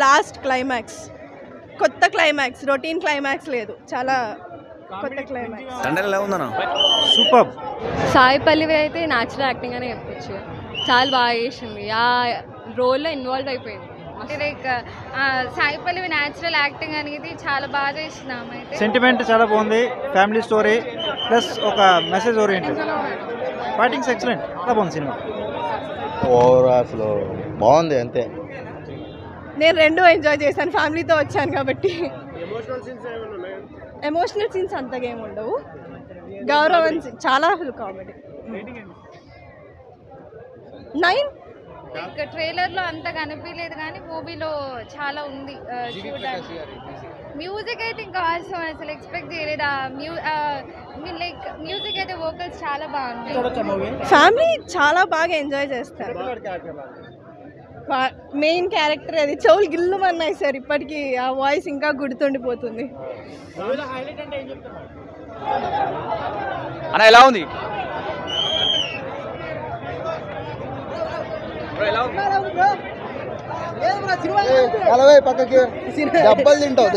Last climax కొత్త climax, routine climax లేదు, చాలా కొత్త క్లైమాక్స్. సూపర్. సాయి పల్లవి అయితే న్యాచురల్ యాక్టింగ్ అని చెప్పొచ్చు, చాలా బాగా చేసింది, ఆ రోల్లో ఇన్వాల్వ్ అయిపోయింది. Like Sai Pallavi natural acting అనేది చాలా బాగా చేసింది ఆమె అయితే. సెంటిమెంట్ చాలా బాగుంది, ఫ్యామిలీ స్టోరీ ప్లస్ ఒక మెసేజ్ ఓరియంటెడ్. ఫైటింగ్స్ ఎక్సలెంట్, చాలా బాగుంది సినిమా. అసలు బాగుంది అంతే. నేను రెండు ఎంజాయ్ చేశాను, ఫ్యామిలీతో వచ్చాను కాబట్టి. ఎమోషనల్ సీన్స్ అంతగా ఏమి ఉండవు. గౌరవం చాలా కామెడీ. 9. లైక్ ట్రైలర్లో అంత కనిపించలేదు కానీ మూవీలో చాలా ఉంది చూడడానికి. మ్యూజిక్ అయితే ఇంకా అవసరం, అసలు ఎక్స్పెక్ట్ చేయలేదు. లైక్ మ్యూజిక్ అయితే వోకల్స్ చాలా బాగుంది. ఫ్యామిలీ చాలా బాగా ఎంజాయ్ చేస్తారు. మెయిన్ క్యారెక్టర్ అది చెవులు గిల్లుమన్నాయి సార్, ఇప్పటికీ ఆ వాయిస్ ఇంకా గుర్తుండిపోతుంది. అన్న ఎలా ఉంది? పక్కకి డబ్బలు తింటావు.